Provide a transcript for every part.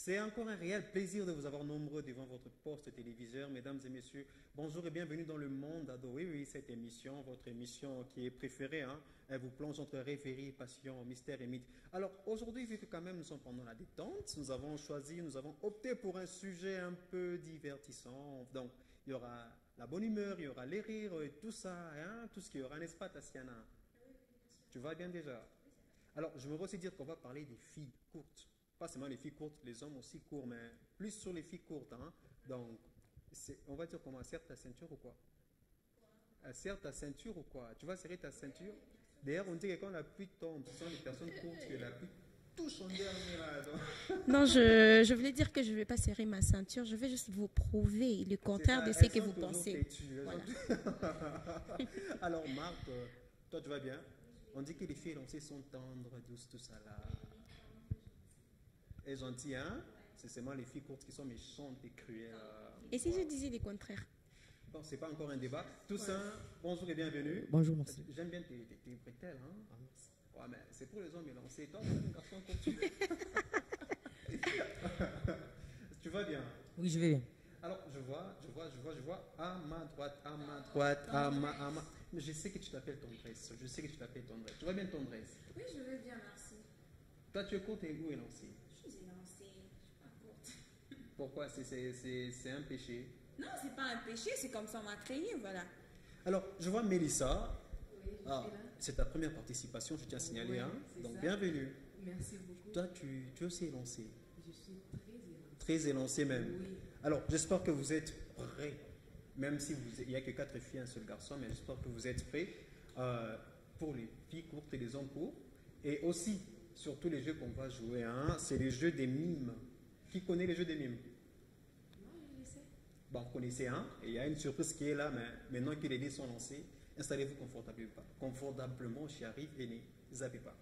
C'est encore un réel plaisir de vous avoir nombreux devant votre poste téléviseur. Mesdames et messieurs, bonjour et bienvenue dans le monde ado. Oui, oui, cette émission, votre émission qui est préférée, hein, elle vous plonge entre rêverie, passion, mystère et mythe. Alors aujourd'hui, vu que quand même nous sommes pendant la détente, nous avons opté pour un sujet un peu divertissant. Donc, il y aura la bonne humeur, il y aura les rires et tout ça, hein, tout ce qu'il y aura, n'est-ce pas, Tatiana? Tu vas bien déjà? Alors, je me veux aussi dire qu'on va parler des filles courtes. Pas seulement les filles courtes, les hommes aussi courts, mais plus sur les filles courtes. Hein. Donc, on va dire comment? Serre ta ceinture ou quoi? Serre ta ceinture ou quoi? Tu vas serrer ta ceinture? D'ailleurs, on dit que quand la pluie tombe, ce sont les personnes courtes que la pluie touche en dernier. Là, non, je voulais dire que je ne vais pas serrer ma ceinture. Je vais juste vous prouver le contraire de ce que vous pensez. Têtues, voilà. Alors, Marc, toi, tu vas bien? On dit que les filles lancées sont tendres, douces, tout ça là. Et gentilles, hein? C'est seulement les filles courtes qui sont méchantes et cruelles. Et si je disais le contraire? Bon, c'est pas encore un débat. Toussaint, bonjour et bienvenue. Bonjour, merci. J'aime bien tes bretelles, hein? Ah, merci. Ouais, mais c'est pour les hommes élancés. Toi, tu es un garçon court. Tu vas bien? Oui, je vais bien. Alors, je vois, à ma droite, mais je sais que tu t'appelles Tendresse. Tu vas bien, Tendresse? Oui, je vais bien, merci. Toi, tu es courte et où élancée? Je suis élancée, je ne suis pas courte. Pourquoi? C'est un péché? Non, c'est pas un péché, c'est comme ça on m'a créé, voilà. Alors, je vois Mélissa. Oui, je suis là. C'est ta première participation, je tiens à signaler. Oui, hein? Donc, ça. bienvenue. Merci beaucoup. Toi, tu es aussi élancée? Je suis très élancée. Très élancée même. Oui. Alors, j'espère que vous êtes prêts. Même si il n'y a que 4 filles et un seul garçon, mais j'espère que vous êtes prêts pour les filles courtes et les hommes courts. Et aussi, sur tous les jeux qu'on va jouer, hein, c'est les jeux des mimes. Qui connaît les jeux des mimes? Moi, je le sais. Bon, vous connaissez un, et il y a une surprise qui est là, mais maintenant que les dés sont lancés, installez-vous confortablement chez Arrive et ne zappez pas.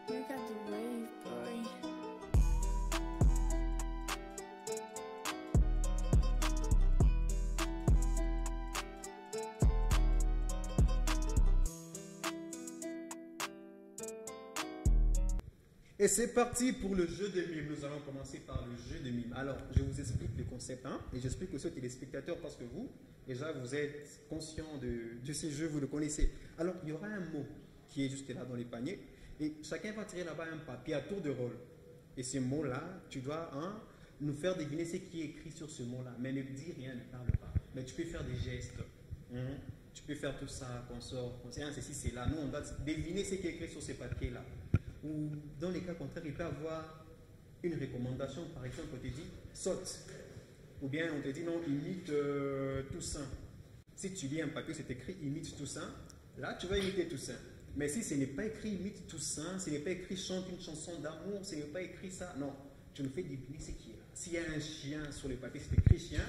You got the wave, boy. Et c'est parti pour le jeu des mimes. Nous allons commencer par le jeu des mimes. Alors, je vous explique le concept, hein, et j'explique aussi aux téléspectateurs parce que vous, déjà, vous êtes conscients de ce jeu, vous le connaissez. Alors, il y aura un mot qui est juste là dans les paniers, et chacun va tirer là-bas un papier à tour de rôle. Et ce mot-là, tu dois nous faire deviner ce qui est écrit sur ce mot-là. Mais ne dis rien, ne parle pas. Mais tu peux faire des gestes. Tu peux faire tout ça, qu'on sort, ceci, c'est là. Nous, on doit deviner ce qui est écrit sur ces papiers-là. Ou dans les cas contraires, il peut y avoir une recommandation. Par exemple, on te dit saute. Ou bien on te dit non, imite Toussaint. Si tu lis un papier, c'est écrit imite Toussaint, là tu vas imiter Toussaint. Mais si ce n'est pas écrit imite Toussaint, ce n'est pas écrit chante une chanson d'amour, ce n'est pas écrit ça, non. Tu nous fais deviner ce qui est là. S'il y a un chien sur le papier, c'est écrit chien.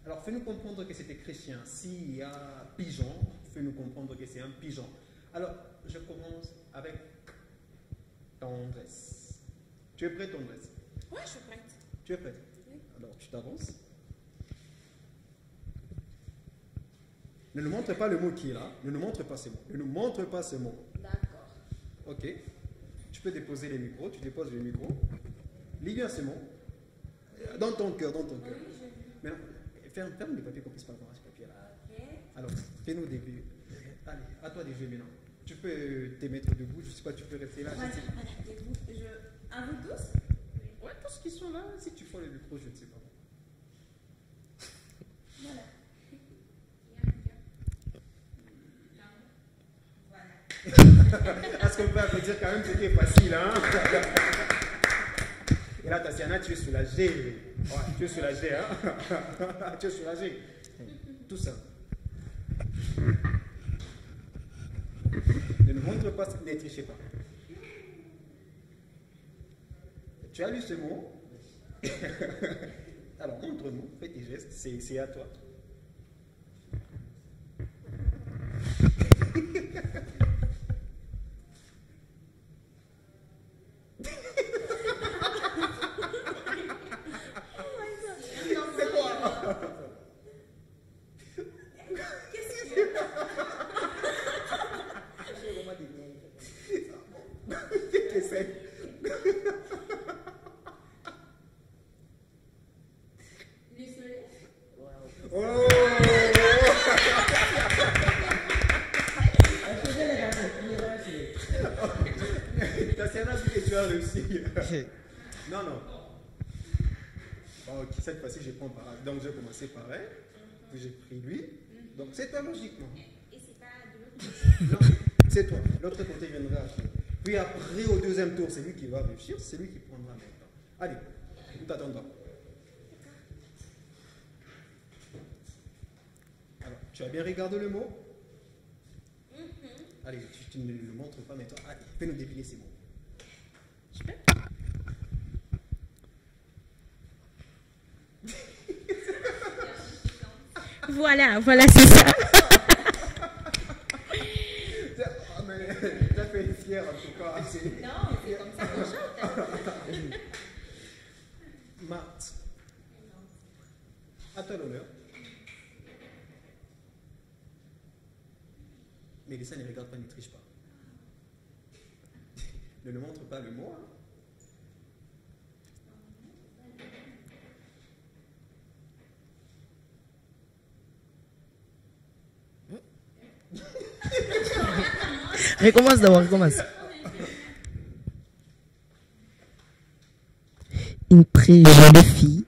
Alors fais-nous comprendre que c'est écrit chien. S'il y a pigeon, fais-nous comprendre que c'est un pigeon. Alors, je commence avec Tendresse. Tu es prête, Tendresse? Oui, je suis prête. Tu es prête? Oui. Alors, tu t'avances. Ne nous montre pas le mot qui est là. Ne nous montre pas ce mot. Ne nous montre pas ce mot. D'accord. Ok. Tu peux déposer les micros. Tu déposes les micros. Lis bien ce mot. Dans ton cœur, dans ton cœur. Oui, j'ai vu. Maintenant, ferme les papiers qu'on puisse pas voir ce papier-là. Ok. Alors, fais-nous des vues. Allez, à toi de jouer maintenant. Tu peux te mettre debout. Je sais pas, tu peux rester là. Voilà, à vous tous? Ouais, tous qui sont là. Si tu prends le micro, je ne sais pas. Voilà. Est-ce qu'on peut applaudir quand même ce qui est facile, hein? Et là, Tatiana, tu es soulagée. Ouais, tu es soulagée, hein? Tu es soulagée. Tout ça. Ne nous montre pas, ne trichez pas. Tu as lu ce mot? Alors, montre-nous, fais tes gestes, c'est à toi. Non, non. Bon, ok, cette fois-ci, je prends par. Donc, j'ai commencé par elle, puis j'ai pris lui. Donc, c'est toi, logiquement. Et c'est pas de l'autre côté. Non, c'est toi. L'autre côté viendra après. Puis après, au deuxième tour, c'est lui qui va réussir, c'est lui qui prendra maintenant. Allez, nous t'attendons. Alors, tu as bien regardé le mot? Allez, tu ne le montres pas maintenant. Allez, fais-nous deviner ces mots. Je peux? Voilà, c'est ça. Ah, mais t'as fait une fière en tout cas. Non, c'est comme ça qu'on chante. Marthe. À toi l'honneur. Mélissa ne regarde pas, ne triche pas. Ne le montre pas le mot. Hein. Recommence d'abord, recommence. Une très jolie fille.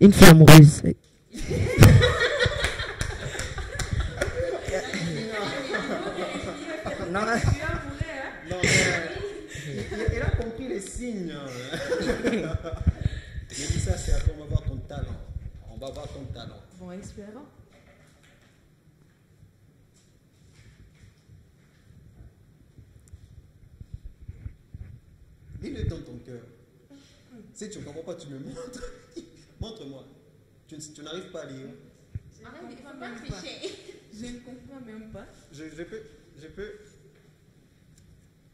Une fille amoureuse. Non, Non, il a compris les signes. Mélissa, c'est à toi, on va voir ton talent. On va voir ton talent. Bon, espérons. Dis-le dans ton cœur. Si tu ne comprends pas, tu me montres. Montre-moi. Tu n'arrives pas à lire. Arrête, il faut pas tricher. Je ne comprends même pas. Je peux.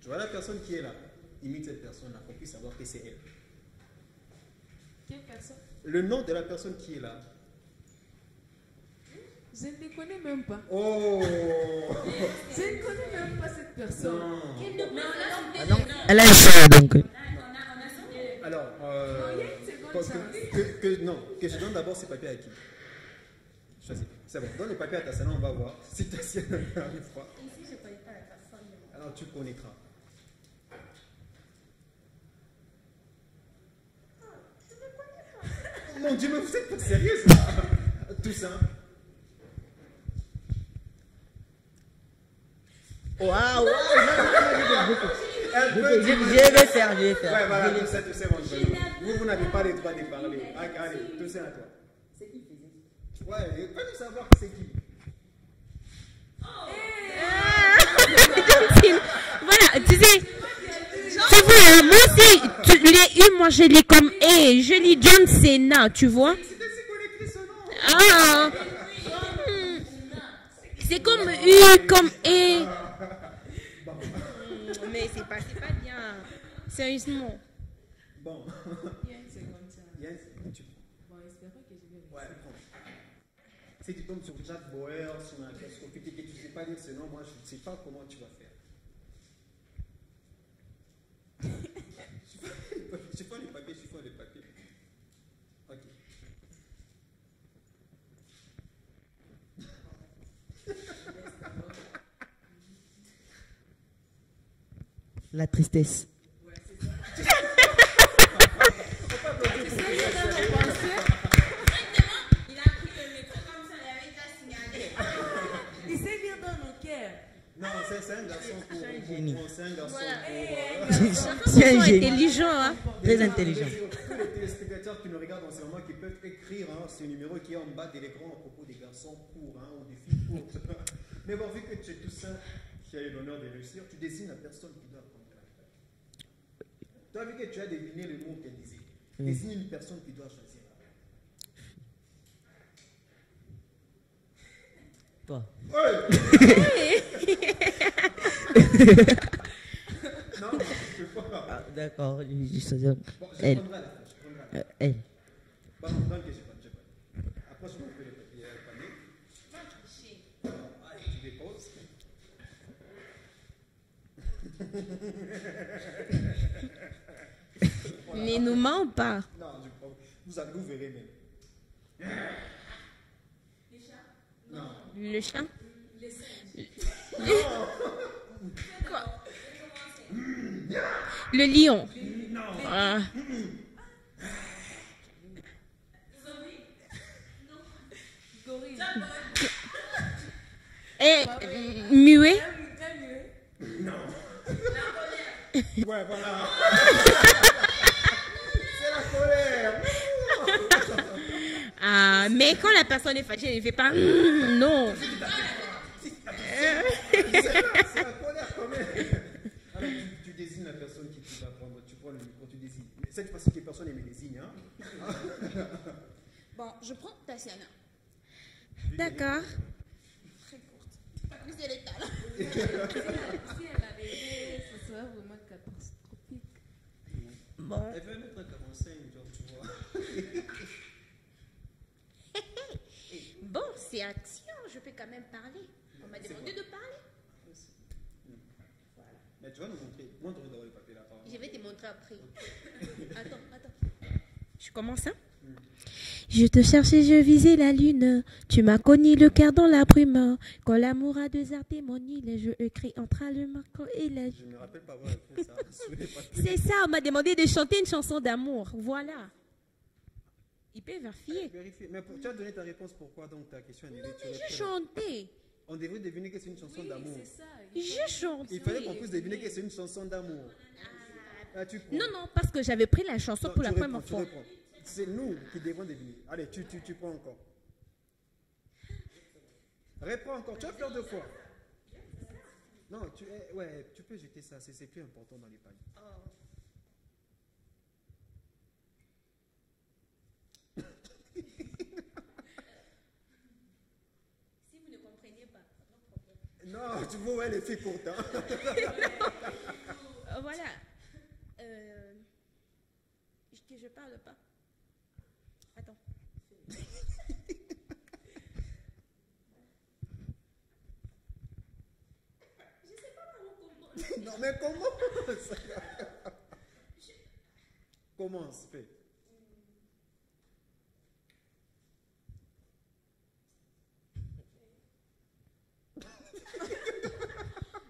Tu vois la personne qui est là. Imite cette personne-là pour qu'on puisse savoir que c'est elle. Quelle personne? Le nom de la personne qui est là. Je ne te connais même pas. Oh. Je ne connais même pas cette personne. Non. Ah non, elle a un chat donc. Alors, Non, il y a une seconde chance. non, que je donne d'abord ces papiers à qui? Choisis. C'est bon, donne les papiers à ta sœur, on va voir si ta sœur arrive pas. Ici, je ne connais pas la personne. Alors tu connaîtras. Oh, mon Dieu, mais vous êtes pas sérieuse là? Tout ça. Waouh, Elle peut dire- je vais faire. Ouais, voilà, tout ça, bon. Vous n'avez pas le droit de parler. Allez, tout ça à toi. C'est qui faisait? Ouais, il peut savoir que c'est qui. Voilà, tu sais, c'est vrai, moi aussi, tu l'ai eu, moi je l'ai comme E, je lis John Cena, tu vois. C'est qu'on écrit son nom. Ah, c'est comme U, comme E. Mais c'est pas bien, sérieusement. Bon. Il y a une seconde chance. Yes, tu Bon, espérons que je vais ouais, réussir. prends. Si tu tombes sur Jack Bauer, sur un casque, que tu ne sais pas lire ce nom, moi je ne sais pas comment tu vas faire. Chiffon les papiers, chiffon les papiers. Ok. La tristesse. Il a pris le métro comme ça, il avait déjà signalé. Il sait lire dans nos cœurs. Non, c'est un garçon pour. génie. C'est un garçon Voilà. pour. C'est un Ils sont génie. intelligents, hein. Très intelligent. Tous les téléspectateurs qui nous regardent en ce moment qui peuvent écrire ce numéro qui est en bas de l'écran à propos des garçons courts ou des filles courtes. Mais bon, vu que tu es tout ça, qui a eu l'honneur de réussir, tu désignes la personne qui doit prendre la tâche. Tu as vu que tu as deviné le mot qu'elle disait. Désigne une personne qui doit choisir. Toi. Ouais. Non, je peux pas. Ah, d'accord, je sais. Bon, je Elle. prendrai la tâche. Je prendrai la tâche. Elle. Bon, donc, je pas. Approche-moi un peu le papier panier. Allez, tu déposes. Ne nous mens pas. Non, vous verrez même. Le chat. Quoi? Le lion. Ah. Et muet. Ouais, voilà. C'est la colère. Ah, mais quand la personne est fâchée, elle ne fait pas non. C'est la colère quand même. Alors, tu désignes la personne qui va prendre. Tu prends le micro, tu désignes. Mais cette fois-ci, que personne ne me désigne. Hein? Bon, je prends Tatiana. D'accord. Très courte. Pas plus de l'étal. Si elle arrivait, ce serait vraiment catastrophique. Bon. Elle veut mettre un 45, genre, tu vois. Bon, c'est action. Je peux quand même parler. On m'a demandé de parler. Mais tu vas nous montrer. Montre-nous d'abord le papier là. Pardon. Je vais te montrer après. Attends. Je commence, hein? Je te cherchais, je visais la lune. Tu m'as cogné le cœur dans la brume. Quand l'amour a déserté mon île, je écris entre le marco et la... Je ne me rappelle pas avoir fait ça. Sur les papiers. C'est ça, on m'a demandé de chanter une chanson d'amour. Voilà. Il peut vérifier. Vérifier. Mais tu as donné ta réponse pourquoi donc ta question annulée? Tu J'ai réponds. chanté. On devrait deviner que c'est une chanson d'amour. C'est ça. J'ai chanté. Il fallait qu'on puisse deviner que c'est une chanson d'amour. Ah, tu prends. Non, parce que j'avais pris la chanson Non, pour tu la réponds, première tu fois. réponds. C'est nous qui devons deviner. Allez, tu prends encore. Réponds encore. Tu vas faire deux fois. Non, tu peux jeter ça. C'est plus important dans les paniers. Si vous ne comprenez pas, Non, tu vois, elle est fait courte. Hein? voilà. Que je parle pas. Attends. Non, mais comment? Commence, fais.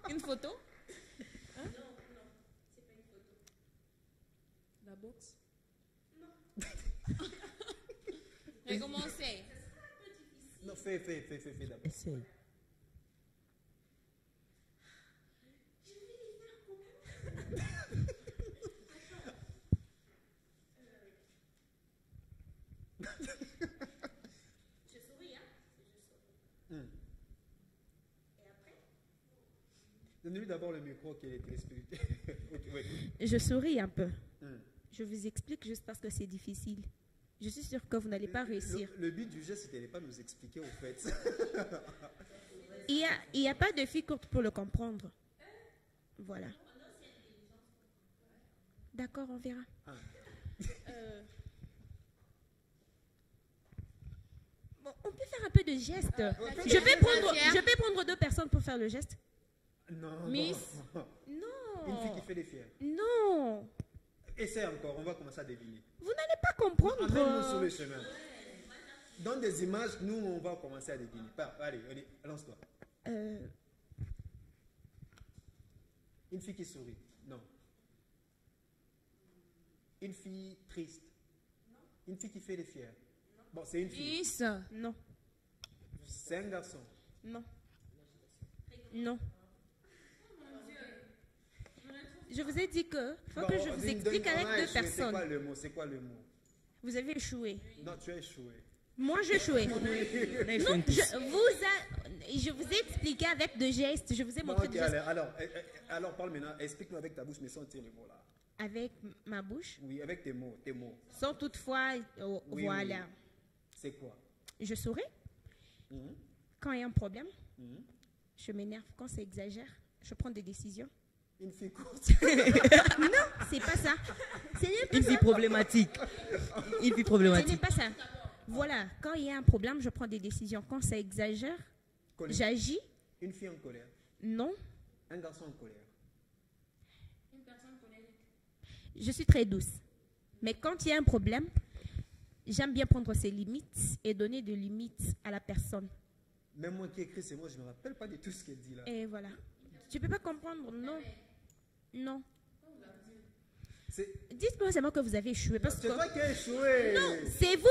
Une photo? La boxe. Recommencez. Non, fais d'abord. Essaye. Je souris, hein? Et après? Donne-lui d'abord le micro qui est téléspectateur. Oui. Je souris un peu. Je vous explique juste parce que c'est difficile. Je suis sûre que vous n'allez pas réussir. Le but du geste, c'était de ne pas nous expliquer au fait. Il y a pas de fille courte pour le comprendre. Voilà. D'accord, on verra. Bon, on peut faire un peu de gestes. Je peux prendre deux personnes pour faire le geste. Non. Miss. Une fille Non. qui fait les fiers. Non. Essaie encore, on va commencer à deviner. Vous n'allez pas comprendre. Amène-nous sur le chemin. Dans des images, nous, on va commencer à deviner. Allez, lance-toi. Une fille qui sourit. Non. Une fille triste. Une fille qui fait les fiers. Bon, c'est une fille. Miss. Non. C'est un garçon. Non. Non. Je vous ai dit que faut Bon, que je vous explique avec deux personnes. C'est quoi le mot? Vous avez échoué. Non, tu as échoué. Moi, j'ai échoué. Non, je vous ai expliqué avec deux gestes. Je vous ai Bon, montré ok, des gestes alors parle maintenant. Explique-nous avec ta bouche, mais sans tirer les mots là. avec ma bouche, Oui, avec tes mots. sans toutefois, Oui, voilà. oui. C'est quoi? Je souris. Mhm. Quand il y a un problème, Mhm. je m'énerve. Quand ça exagère, je prends des décisions. Une fille courte. Non, c'est pas ça. Ce n'est pas Une vie ça. problématique. Une vie Ce n'est problématique. pas ça. Voilà, quand il y a un problème, je prends des décisions. Quand ça exagère, Colère. j'agis. Une fille en colère. Non, Un garçon en colère. je suis très douce. Mais quand il y a un problème, j'aime bien prendre ses limites et donner des limites à la personne. Même moi qui écris, c'est moi, je ne me rappelle pas de tout ce qu'elle dit là. Et voilà. Tu peux pas comprendre, non. Non. Dites-moi seulement que vous avez échoué. Parce C'est que... toi qui as échoué. Non, c'est vous.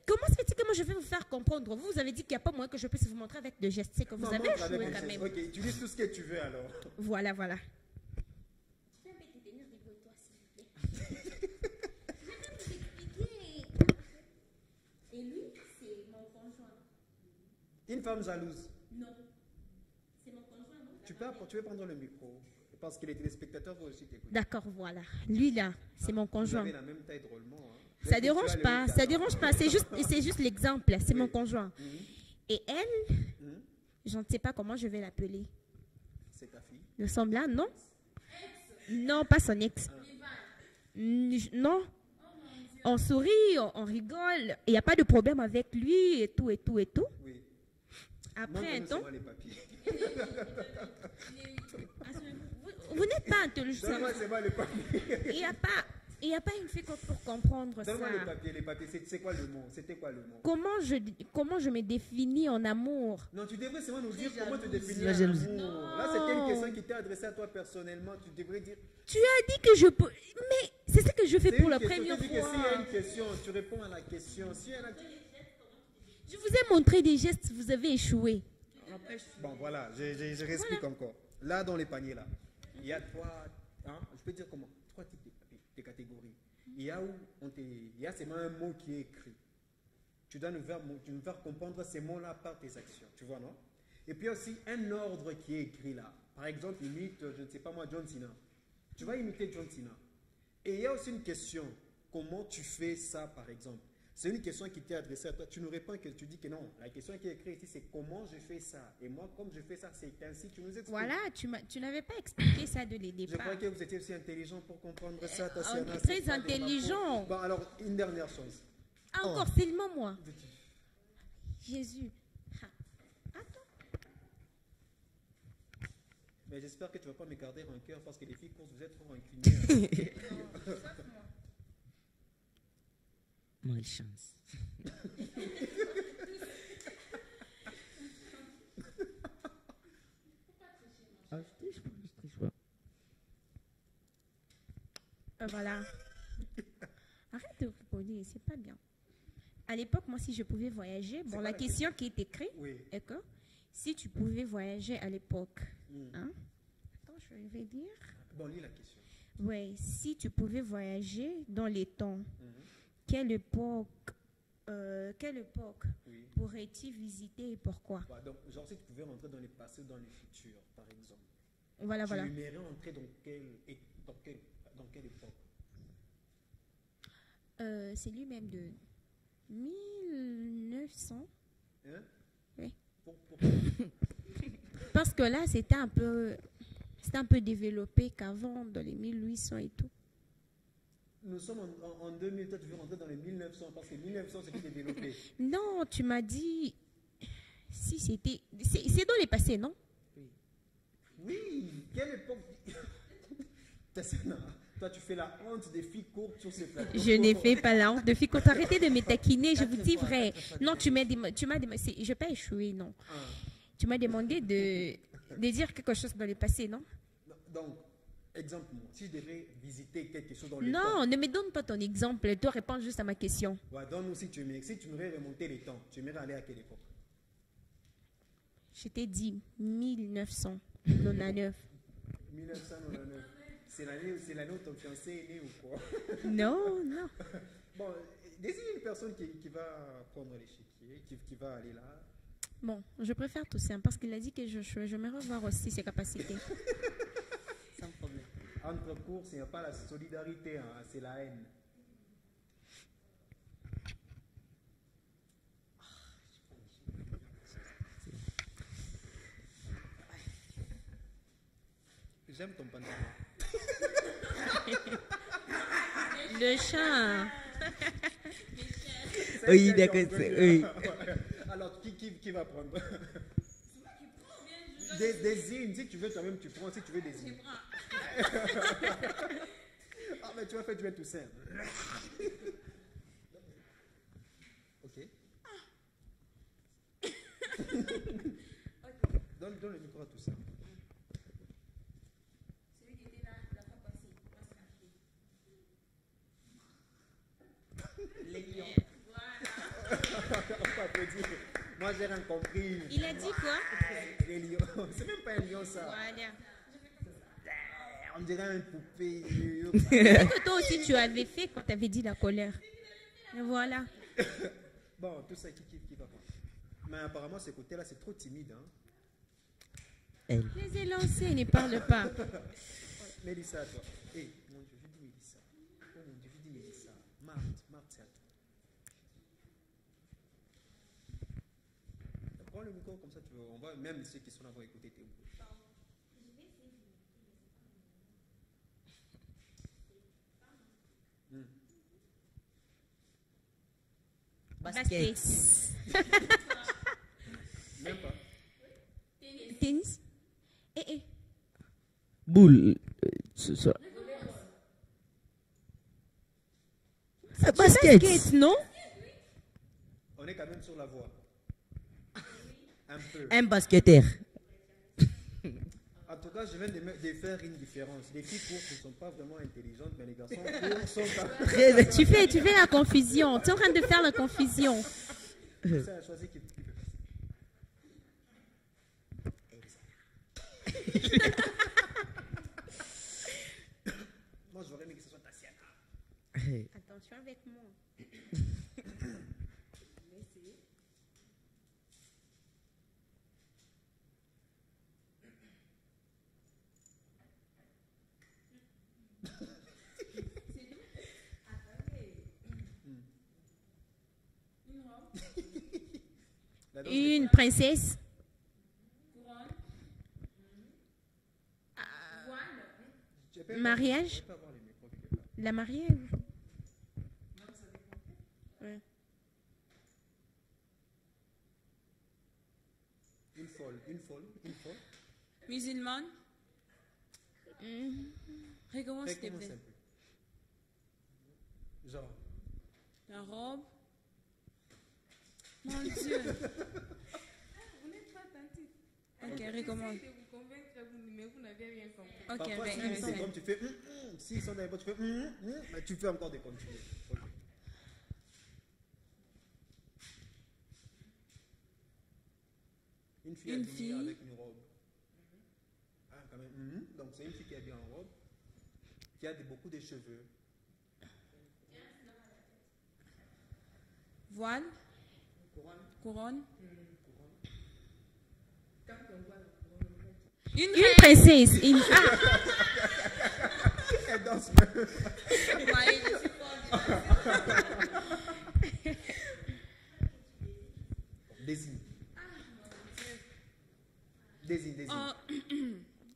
Comment se fait-il que moi je vais vous faire comprendre? Vous avez dit qu'il n'y a pas moyen que je puisse vous montrer avec des gestes. C'est que vous Non, avez montre avec échoué les quand gestes. même. Ok, utilise tout ce que tu veux alors. Voilà, voilà. Tu peux un peu te tenir debout et toi, s'il vous plaît. Je vais vous expliquer. Et lui, c'est mon conjoint. Une femme jalouse. Non. C'est mon conjoint, non? Tu peux prendre le micro. Parce que les téléspectateurs vont aussi t'écouter. D'accord, voilà. Lui là, c'est mon Vous conjoint. avez la même taille drôlement. Hein. Ça dérange pas, ça dérange pas. C'est juste l'exemple. C'est Oui. mon conjoint. Et elle, Mhm. je ne sais pas comment je vais l'appeler. C'est ta fille. Le semblant, non? Non, pas son ex. Non. On sourit, on rigole. Il n'y a pas de problème avec lui et tout, et tout, et tout. Oui. Après un temps, Montre-moi les papiers. vous n'êtes pas intelligent. Donne-moi seulement les papiers. Il n'y a pas une fille pour comprendre ça. Donne-moi les papiers. C'est quoi le mot? C'était quoi le mot? Comment je me définis en amour? Non, tu devrais seulement nous dire comment te définir La en jalousie. amour. Là, c'était une question qui t'est adressée à toi personnellement. Tu devrais dire. Tu as dit que je peux... Mais c'est ce que je fais C'est pour une la question. première Tu dis que s'il y a fois. une question, tu réponds à la question. S'il y en a... Je vous ai montré des gestes, vous avez échoué. Bon, voilà, je réexplique encore. Là, dans les paniers, là, il y a trois, hein, je peux dire comment, trois types de catégories. Il y a où il y a seulement un mot qui est écrit. Tu dois nous faire comprendre ces mots-là par tes actions, tu vois, non? Et puis aussi un ordre qui est écrit là. Par exemple, imite, je ne sais pas moi, John Cena. Tu vas imiter John Cena. Et il y a aussi une question, comment tu fais ça, par exemple? C'est une question qui t'est adressée à toi. Tu nous réponds que tu dis que non. La question qui est écrite ici, c'est comment je fais ça. Et moi, comme je fais ça, c'est ainsi. Tu nous expliques. Voilà, tu n'avais pas expliqué ça dès le Je départ. crois que vous étiez aussi intelligent pour comprendre ça. Tatiana, Très c'est pas de ma intelligent. faute. Bon, alors, une dernière chose. Ah, encore Oh. seulement moi. Jésus. Ah. Attends. Mais j'espère que tu ne vas pas me garder en cœur parce que les filles courses, vous êtes trop inclinées. Malchance. Ah, je triche pas. Voilà. Arrête de rigoler, c'est pas bien. À l'époque, moi, si je pouvais voyager, bon, quoi la la question qui est écrite Oui. est que si tu pouvais voyager à l'époque, Mm. hein? Attends, je vais dire. Bon, lis la question. Oui, si tu pouvais voyager dans les temps, Mhm. quelle époque Oui. pourrais-tu visiter et pourquoi? Bah, donc, genre, si tu pouvais rentrer dans le passé ou dans le futur, par exemple, Voilà, tu voilà. aimerais entrer dans quelle époque? C'est lui-même de 1900. Hein? Oui. Pourquoi? Parce que là, c'était un peu développé qu'avant, dans les 1800 et tout. Nous sommes en 2000, toi tu veux rentrer dans les 1900 parce que 1900 c'était développé. Non, tu m'as dit si c'était... C'est dans les passés, non? Oui, quelle époque? Tessana, toi tu fais la honte des filles courtes sur ces plateaux. Je n'ai fait pas la honte de fille. Quand arrêtez de me taquiner, je vous dis vrai. Non, tu m'as demandé... Je n'ai pas échoué, non. Ah. Tu m'as demandé de dire quelque chose dans le passé, non? Donc, exemple, si je devrais visiter quelque chose dans le temps. Non, ne me donne pas ton exemple. Tu dois répondre juste à ma question. Ouais, donne-nous si tu aimerais remonter les temps, tu aimerais aller à quelle époque? Je t'ai dit 1999. 1999. C'est l'année où ton fiancé est né ou quoi? Non, non. Bon, désigne une personne qui va prendre l'échiquier, qui va aller là. Bon, je préfère tout ça parce qu'il a dit que j'aimerais voir aussi ses capacités. Sans problème. Entre courses, il n'y a pas la solidarité, hein, c'est la haine. J'aime ton pantalon. Le chat. Oui, d'accord, oui. Alors, qui va prendre? Désigne, si tu veux toi-même, tu prends, si tu veux désigner. Ah, mais tu vas faire tout seul. Ok. Donne le micro à tout ça. Celui qui était là la fois passée. Les lions. On peut applaudir. Moi, j'ai rien compris. Il a dit quoi? Les lions. C'est même pas un lion, ça. Voilà. On dirait une poupée. C'est que toi aussi, tu avais fait quand tu avais dit la colère. Et voilà. Bon, tout ça, qui va pas. Mais apparemment, ce côté-là, c'est trop timide. Hein? Elle. Les élancés, ne parle pas. Mélissa, toi. Hé, mon Dieu, je dis Mélissa. Oh mon Dieu, je dis Mélissa. Marthe, c'est à toi. Prends le micro comme ça, on va, même ceux qui sont là vont écouter tes mots. Basket. Même pas. Tennis. Eh. Boule. Ce soir. Basket. Basket, non? On est quand même sur la voie. Un peu. Un basketteur. En tout cas, je viens de faire une différence. Les filles courtes ne sont pas vraiment intelligentes, mais les garçons courts sont pas. Tu fais la confusion. Tu es en train de faire la confusion. Ça a choisi qui peut. Moi, j'aurais aimé que ce soit Tatiana. Attention avec moi. La danse Une princesse. Tu peux Mariage. pas avoir les micros quelque part. La mariée. Ouais. Une folle. Musulmane. Recommence s'il te Recommence plaît. un peu. Genre. La robe. Mon Dieu. Vous n'êtes pas attentif. Ok, recommence. J'essaie de vous convaincre, mais vous n'avez rien compris. Ok, Parfois, ben, si c'est essaye. comme tu fais. S'ils sont dans les boîtes, tu fais. Mais tu fais encore des continuer. Ok. Une fille Une habillée fille. avec une robe. Ah, quand même. Donc, c'est une fille qui est habillée en robe, qui a beaucoup de cheveux. Voile. Couronne. Une Une princesse. Elle danse même. Ouais, je suis Désigne. Désigne. Oh,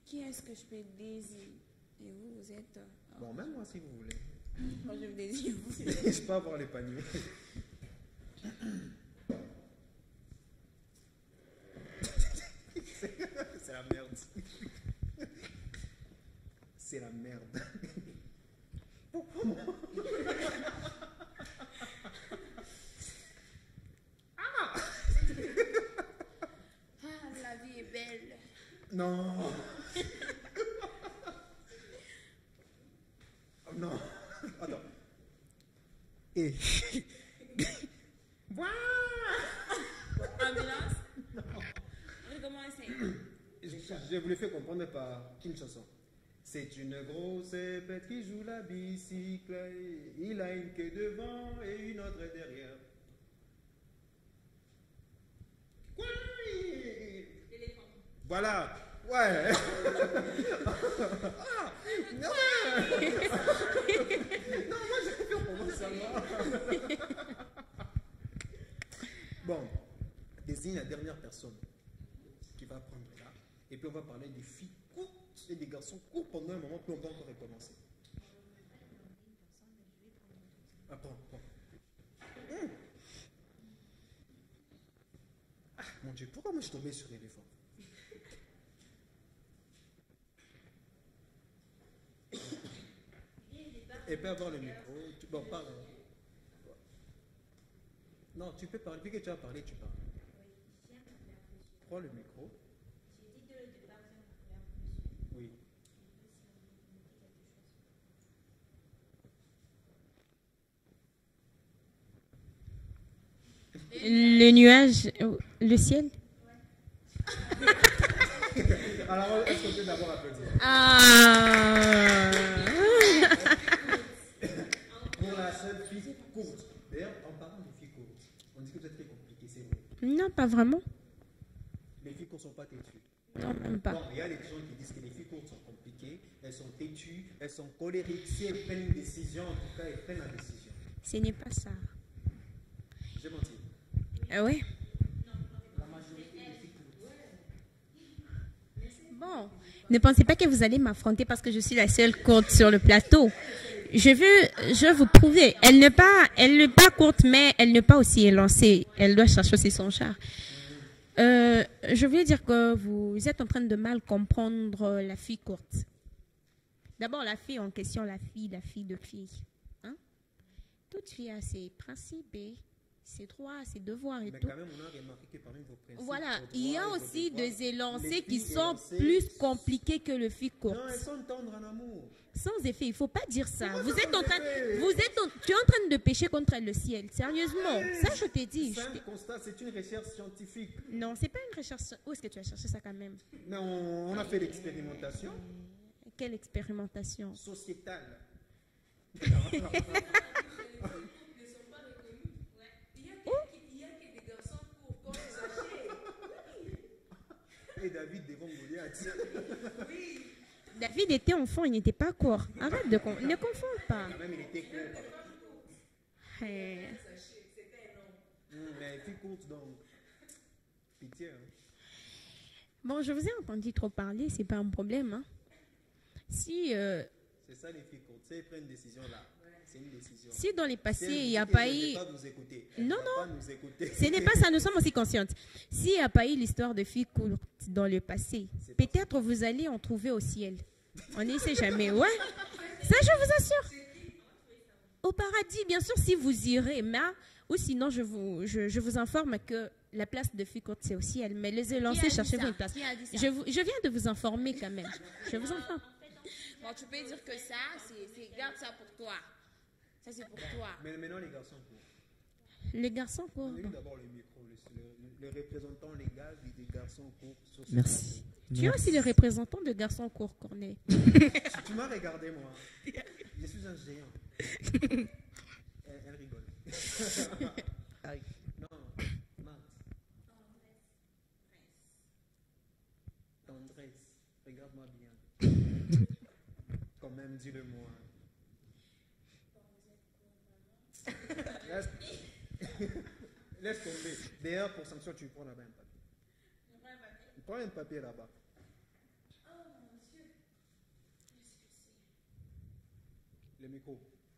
qui est-ce que je peux désigner? Et vous, vous êtes. Bon, même moi, si vous voulez. Moi, je vous désigne vous. Je peux avoir les paniers. C'est la merde. C'est la merde. Pourquoi moi? Ah, la vie est belle. Non. Oh, non. Attends. Et. Ambulance. Recommencez. Je vous l'ai fait comprendre par une chanson. C'est une grosse bête qui joue la bicycle. Il a une queue devant et une autre derrière. Quoi? Voilà. Ouais. Ah, ouais. Non, moi j'ai fait pour moi savoir. Bon, désigne la dernière personne qui va prendre là. Et puis on va parler des filles courtes et des garçons courts pendant un moment, puis on va encore recommencer. Attends. Ah, mon Dieu, pourquoi moi je suis tombé sur l'éléphant? Et peut avoir le micro. Bon, parle. Non, tu peux parler. Vu que tu as parlé, tu parles. Prends le micro. Oui. Le nuage, le ciel. Alors, est-ce qu'on peut d'abord applaudir? Ah. Pour la seule fille courte. D'ailleurs, en parlant de filles courtes, on dit que vous êtes très compliqué, c'est vrai. Non, pas vraiment. Les filles courtes ne sont pas têtues. Non, même pas. Bon, il y a des gens qui disent que les filles courtes sont compliquées, elles sont têtues, elles sont colériques. Si elles prennent une décision, en tout cas, elles prennent la décision. Ce n'est pas ça. J'ai menti. Ah ouais? Bon, ne pensez pas que vous allez m'affronter parce que je suis la seule courte sur le plateau. Je veux vous prouver. Elle n'est pas courte, mais elle n'est pas aussi élancée. Elle doit chercher aussi son char. Je veux dire que vous êtes en train de mal comprendre la fille courte. D'abord, la fille en question, la fille de fille. Hein? Toute fille a ses principes et ses droits, ses devoirs et Mais tout. quand même, on a remarqué que parmi vos principes, Voilà, vos il y a droits et vos aussi devoirs, des élancés les qui filles sont élancées- plus compliqués que les filles courtes. Non, elles sont tendres en amour. Sans effet, il ne faut pas dire ça. Comment Vous ça, êtes en sans train, effet? tu es en train de pécher contre le ciel. Sérieusement, ça je t'ai dit. C'est un constat, c'est une recherche scientifique. Non, c'est pas une recherche. Où est-ce que tu as cherché ça quand même? Mais on a fait l'expérimentation Quelle expérimentation? sociétale. Et David devant Goliath. David était enfant, il n'était pas court. Arrête de ne confonds pas. Quand même, il était court. Eh, Mais il était courte, donc. Pitié. Hein. Bon, je vous ai entendu trop parler, c'est pas un problème. Hein. Si, C'est ça les filles courtes. Si elles prennent une décision là, c'est une décision. si dans les Si passés, elles il vous n'y a disent pas qu'elles ne eu... veulent pas vous écouter. Elles Non, ne vont pas nous écouter. Ce n'est pas ça, nous sommes aussi conscientes. S'il n'y a pas eu l'histoire de filles courtes dans le passé, peut-être vous allez en trouver au ciel. On ne sait jamais, ouais. Ça, je vous assure. Au paradis, bien sûr, si vous irez, mais, ou sinon, je vous informe que la place de filles courtes, c'est au ciel. Mais les élancés, cherchez-vous une place. Je viens de vous informer quand même. Je vous informe. Bon, tu peux dire que ça, garde ça pour toi. Ça, c'est pour toi. Mais maintenant, les garçons courts. Les garçons courts. Donnez d'abord le micro, le représentant légal des garçons courts. Sur ce Merci. Tu es aussi le représentant de garçons courts, Corneille. plateau. Tu m'as regardé, moi. Je suis un géant. Elle rigole. Non, Marthe. Tendresse. Regarde-moi bien. Quand même, dis-le-moi. Laisse... Laisse tomber. D'ailleurs, pour sanction, tu prends là-bas un papier. Prends un papier là-bas. Le micro.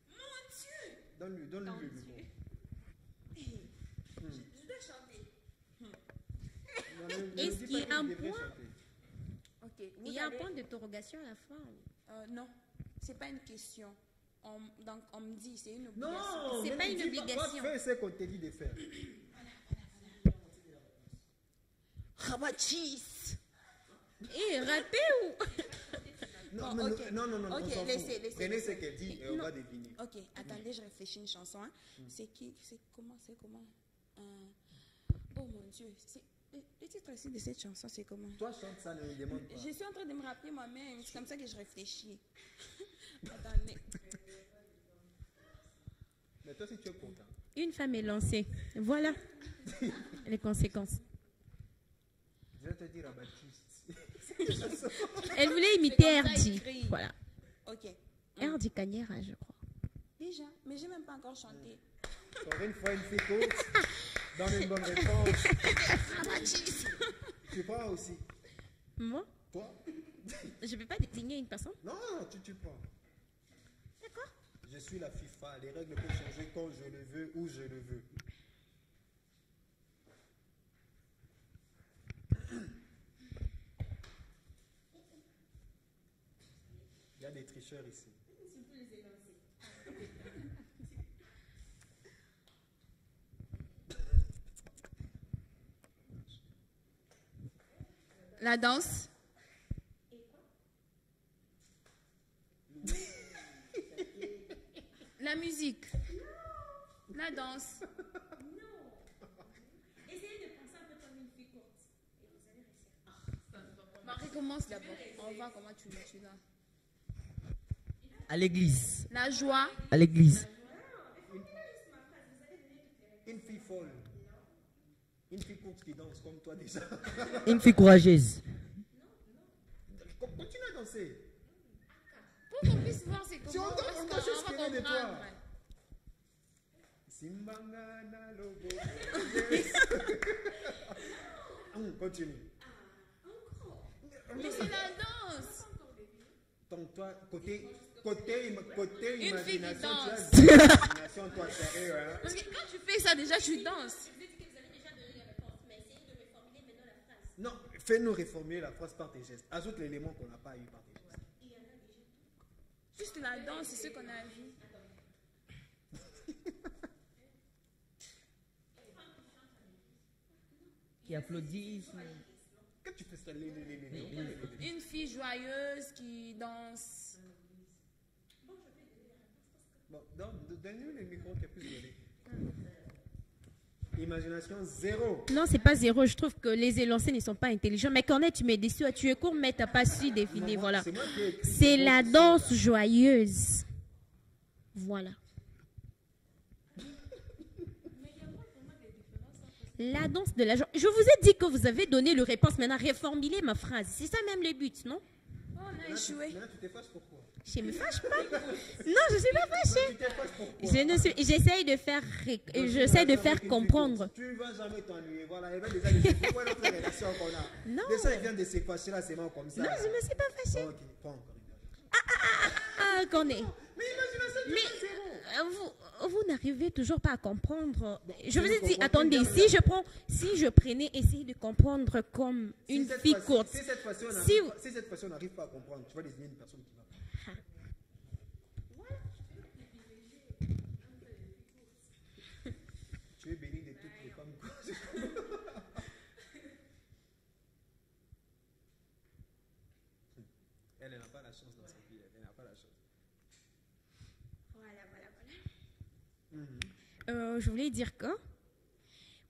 Mon Dieu! Donne-lui le micro. Je dois chanter. Non, ne Est-ce dis qu'il y pas a un qu'il devrait point? chanter. Ok. Il y a un point d'interrogation à la fin. Non, c'est pas une question. Donc, on me dit, c'est une obligation. Non! C'est mais pas ne une dis obligation. Fais ce qu'on te dit de faire. Rabachis. Et rappé ou... Non, Bon, mais ok. non, Ok, on s'en laissez, fout. laissez, Prenez ce laissez. qu'elle dit et on Non. va deviner. Ok, attendez, je réfléchis une chanson. Hein. C'est comment oh mon Dieu, le titre aussi de cette chanson, c'est comment? Toi, chante ça, ne me demande pas. Je suis en train de me rappeler moi-même, c'est comme ça que je réfléchis. Attendez. Mais toi, si tu es content. Une femme est lancée. Voilà les conséquences. Je vais te dire à Baptiste. Elle voulait imiter C'est comme ça Erdi. écrit. Voilà. Ok. Erdi Cagnera, je crois. Déjà, mais j'ai même pas encore chanté. Encore une fois, une fille courte. Donne une bonne réponse. Tu prends aussi. Moi, Toi? je ne peux pas désigner une personne. Non, tu prends. D'accord. Je suis la FIFA. Les règles peuvent changer quand je le veux, où je le veux. Il y a des tricheurs ici. La danse. La musique. La danse. Essayez de penser un peu comme une fille courte. Et vous allez réussir. Bon, recommence d'abord. On va voir comment tu l'as. À l'église. La joie. À l'église. Une fille folle. Une fille courte qui danse comme toi déjà. Une fille courageuse. Continue à danser. Pour qu'on puisse voir c'est comment. Si on danse, on doit parce qu'on s'inspirer va de toi. comprendre. Simbanga na logo. Continue. Mais c'est la danse. Donc toi, côté Une fille qui imagination, danse. tu as une imagination, toi, sérieux, hein? Parce que quand tu fais ça, déjà, tu danses. Vous dites que vous avez déjà donné la réponse, mais essayez de reformuler maintenant la phrase. Non, fais-nous réformuler la phrase par tes gestes. Ajoute l'élément qu'on n'a pas eu par tes gestes. Juste la danse, c'est ce qu'on a vu. Qui applaudissent. Quand tu fais ça, Une fille joyeuse qui danse. Bon, donne-nous le micro qui a plus donné. Imagination zéro. Non, c'est pas zéro. Je trouve que les élancés ne sont pas intelligents. Mais Cornet, tu m'es déçu. Tu es court, mais tu n'as pas su définir. Non, Voilà. c'est moi qui ai écrit. C'est la danse joyeuse. Voilà. La danse de la joie. Je vous ai dit que vous avez donné le réponse. Maintenant, reformulez ma phrase. C'est ça même le but, non? Oh, on a échoué. Maintenant, tu t'es fâché pourquoi? Je me fâche pas. Non, je suis pas fâchée. Tu t'es fâché pourquoi? J'essaye de faire, j'essaie de faire comprendre. Tu ne vas jamais t'ennuyer. Voilà, elle va déjà dire c'est quoi notre relation qu'on a. Non. Déjà, il vient de se fâcher là, c'est bon comme ça. Non, je me suis pas fâchée. Ok, pas encore. Ah, Cornet. Mais imagination, tu Mais fais zéro. vous n'arrivez toujours pas à comprendre. Je vous ai je dit, comprends attendez, bien, si je prenais, essayez de comprendre comme une cette fille fois-ci- courte. Si cette fois-ci, on Si- n'arrive pas- si cette fois-ci, on n'arrive pas à comprendre, tu vas désigner une personne qui va. Tu es béni de toutes les femmes courtes. Elle n'a pas la chance dans sa vie. Elle n'a pas la chance. Je voulais dire que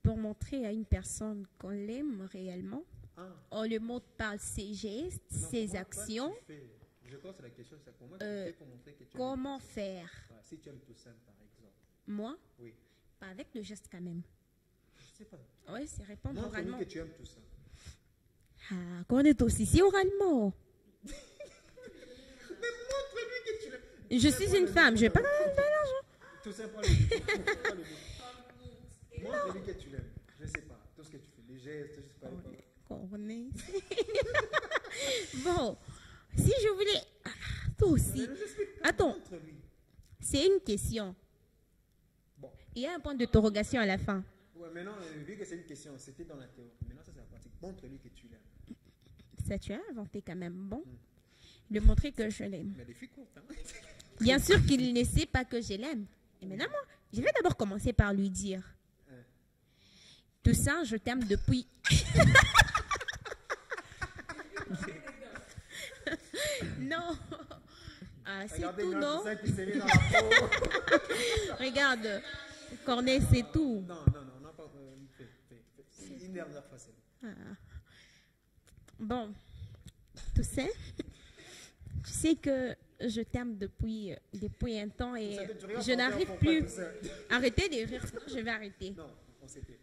pour montrer à une personne qu'on l'aime réellement, Ah. on le montre par ses gestes, Non, ses comment actions. tu fais? Je pense que la question, c'est comment tu fais pour montrer que tu aimes Comment Toussaint? faire? Voilà, si tu aimes Toussaint, par exemple. Moi, Oui. pas avec le geste quand même. Je sais pas. Oui, c'est répondre Montre-lui oralement. que tu aimes Toussaint. Ah, qu'on est aussi si oralement. Mais montre-lui que tu l'aimes. Je suis une femme, je vais pas de l'argent. Toussaint, prends le micro. Prends le micro. Montre-lui que tu l'aimes. Je sais pas. Tout ce que tu fais, les gestes, je sais pas. Cornet. Bon, si je voulais. Ah, toi aussi. Attends, Montre-lui. c'est une question. Bon. Il y a un point d'interrogation à la fin. Ouais, maintenant, vu que c'est une question, c'était dans la théorie. Maintenant, ça, c'est la pratique. Montre-lui que tu l'aimes. Ça, tu as inventé quand même. Bon, de montrer que je l'aime. Mais des filles courtes, hein. Bien sûr qu'il ne sait pas que je l'aime. Et maintenant, moi, je vais d'abord commencer par lui dire. Tout ça, je t'aime depuis. Non. Ah, c'est Regardez tout, bien non? Toussaint qui s'est mis dans la peau. Regarde, Cornet, c'est tout. Non, on n'a pas. Fais. Une dernière fois, c'est bon. Ah. Bon, tu sais que je t'aime depuis un temps et Toussaint, tu regardes je ton n'arrive père, plus. pourquoi, Toussaint? Arrêtez de rire, sinon je vais arrêter. Non, on s'était.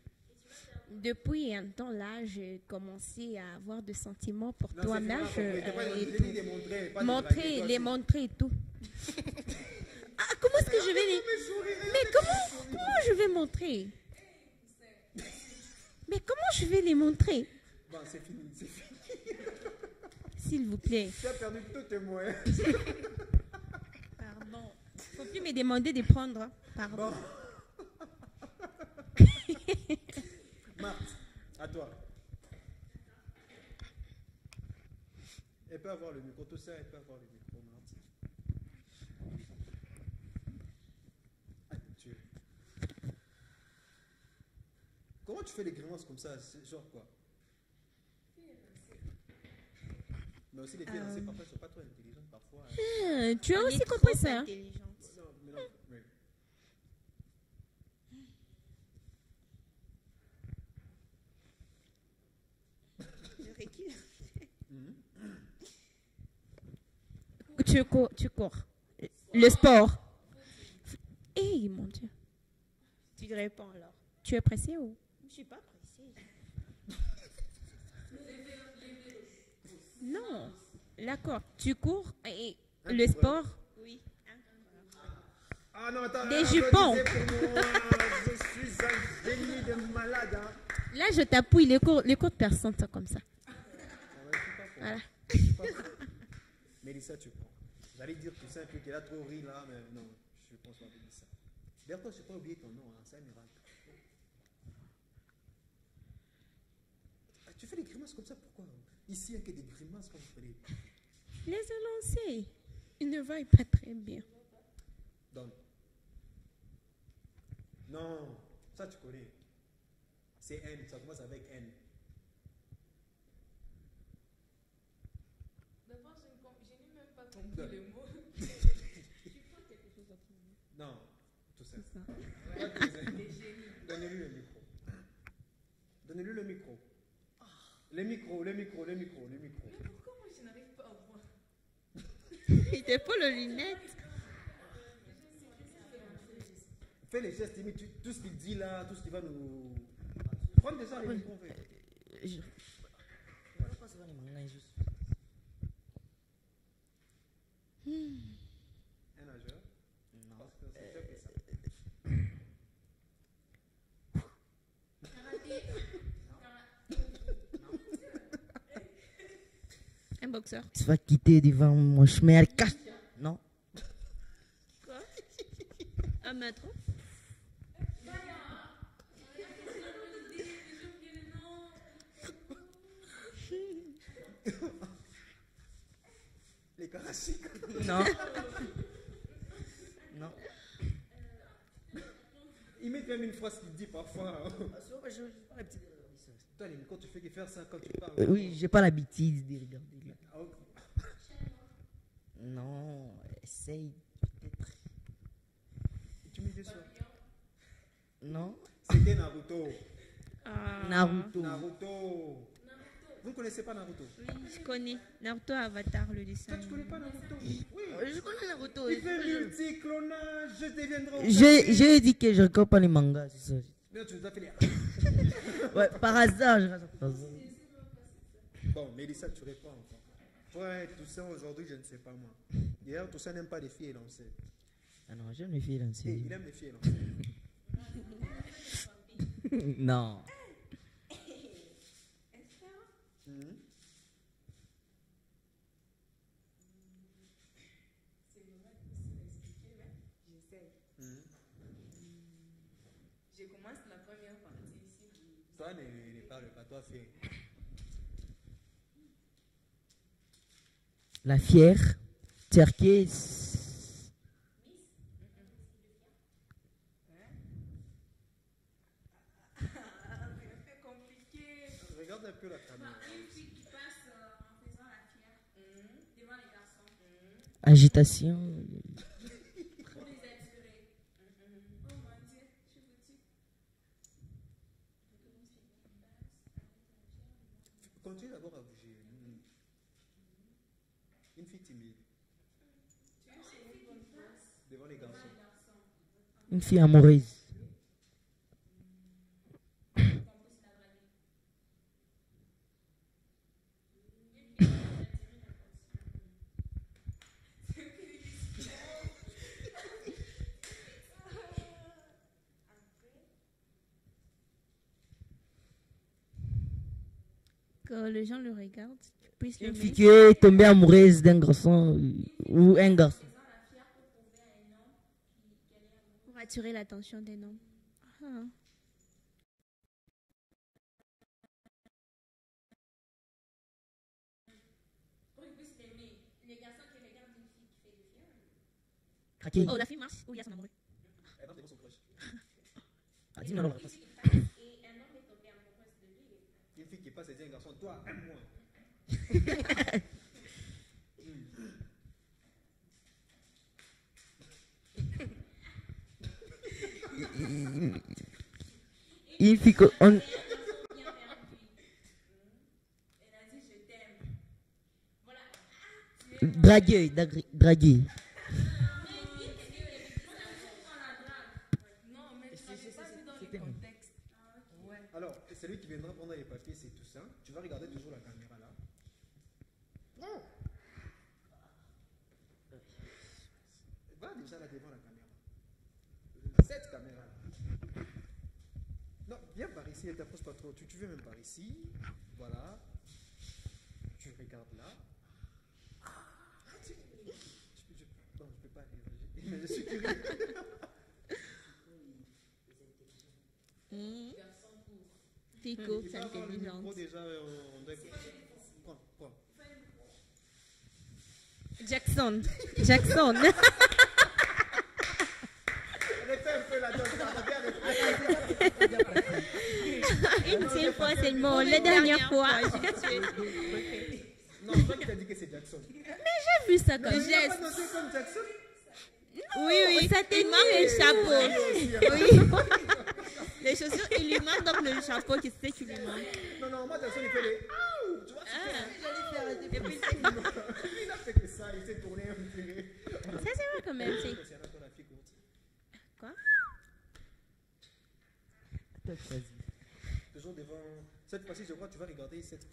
Depuis un temps là, j'ai commencé à avoir des sentiments pour Non, toi, c'est mais vraiment compris. T'es pas- et j'ai tout. dit de montrer, pas de Montrer, draguer, toi, les c'est- montrer et tout. Ah, comment est-ce que je vais les... Mais comment je vais montrer? Mais comment je vais les montrer? Bon, c'est fini, c'est fini. S'il vous plaît. Tu as perdu tout témoin. Pardon. Faut plus me demander de prendre. Hein. Pardon. Bon. Marthe, à toi. Elle peut avoir le micro, tout ça, elle peut avoir le micro, Marthe. Ah, Dieu. Comment tu fais les grimaces comme ça? C'est genre quoi? Mais aussi les filles lancées, parfois, elles ne sont pas trop intelligentes. Parfois. Tu as On aussi est compris trop ça. Hein? intelligente. Non, mais non, mais- Je recule. Tu cours. Le sport. Eh, mon Dieu. Tu réponds alors. Tu es pressé ou? Je suis pas pressée. Non. D'accord. Tu cours et le sport. Oui. Ah non, attends. Des applaudissez jupons. pour moi. Je suis un génie de malade. Hein. Là, je t'appuie les cours de personnes sont comme ça. Voilà. Mélissa, tu prends. J'allais dire tout ça, qu'elle a trop ri là, mais non, je pense pas Mélissa. D'ailleurs, toi, je n'ai pas oublié ton nom, hein, c'est un miracle. Ah, tu fais des grimaces comme ça, pourquoi? Ici, il n'y a que des grimaces comme vous faites. Les lancer. Ils ne voient pas très bien. Donc. Non, ça tu connais. C'est N, ça commence avec N. D'abord, je n'ai même pas compris le mot. Non, tout ça. C'est ça. Donnez-lui le micro. Donnez-lui le micro. Le micro. Mais pourquoi moi je n'arrive pas à voir? Il te faut le lunette. Fais les gestes, tout ce qu'il dit là, tout ce qui va nous. Prends déjà les micros. Je- Un nageur. Non. Parce que c'est déjà fait ça. Un boxeur. Tu vas quitter devant mon chemin. Cache. Non. Un mètre. Les Karachik. Non. Non. Il met même une phrase qu'il dit parfois. hein. Toi, les micros, tu fais que faire ça quand tu parles. Oui, j'ai pas l'habitude de regarder. Ah, ok. Non, essaye peut-être. Tu me dis ça. Non. C'était Naruto. Naruto. Naruto. Vous ne connaissez pas Naruto? Oui, je connais. Naruto Avatar, le dessin. Toi, tu connais pas Naruto? Oui. Je connais Naruto. Il fait multi-clonage, je deviendrai. J'ai dit que je regarde pas les mangas, c'est ça. Bien, tu nous as fait les. Ouais, par hasard, je regarde par hasard. Bon, Mélissa, tu réponds encore. Ouais, tout ça aujourd'hui, je ne sais pas moi. D'ailleurs, tout ça n'aime pas les filles élancées. Ah non, j'aime les filles Et lancées. il aime les filles élancées. Non. Mhm. Mhm. Je commence la première partie ici. Toi, ne parle pas, toi, fais. La fière, turquoise. C'est compliqué. Regarde un peu la caméra. Une fille qui passe en faisant la fière devant les garçons Agitation. pour les attirer. Oh mon Dieu, je vous dis. Continue d'abord à bouger. Une fille timide. Devant les garçons. Une fille amoureuse. Que les gens le regardent. Tu puisses le Une fille mettre. qui est tombée amoureuse d'un garçon ou un garçon. Pour attirer l'attention des noms. Ah. Pour qu'ils puissent l'aimer. Les garçons qui regardent une fille qui fait des fières. Craqué. Oh, la fille marche où il y a son amoureux. Eh non, c'est bon, son crush. Ah, dis-moi non, la réponse. Et un homme est tombé amoureux de lui. Une fille qui passe et dit à un garçon, toi, aime-moi. Une fille que on... Draguer, draguer. Non, mais ça n'est pas dit dans le contexte. Ouais. Alors, celui qui viendra prendre les papiers, c'est tout ça. Tu vas regarder toujours la caméra là. Non. Va déjà là devant la caméra. Cette caméra là. Non, viens par ici, ne t'approche pas trop. Tu veux même par ici. Voilà. Tu regardes là. Non, je peux pas rire. Mais je suis curieux. Fico, Il c'est va avoir le micro intelligente. déjà. On doit... Prends. Jackson. Répète un peu la danse. Une seule fois seulement, la dernière fois. Non, toi qui t'as dit que c'est Jackson. J'ai vu ça comme Tu n'as pas geste. dansé comme Jackson? Oui, ça il manque le chapeau. Oui. Les chaussures, il lui manque donc le chapeau qui sait qu'il lui manque. Non, moi Jackson il fait les. Ouh, tu vois, il a fait que ça, il s'est tourné un peu. Ça c'est vrai quand même. C'est encore la fille courte. Quoi? Toujours devant. Cette fois-ci, je crois que tu vas regarder cette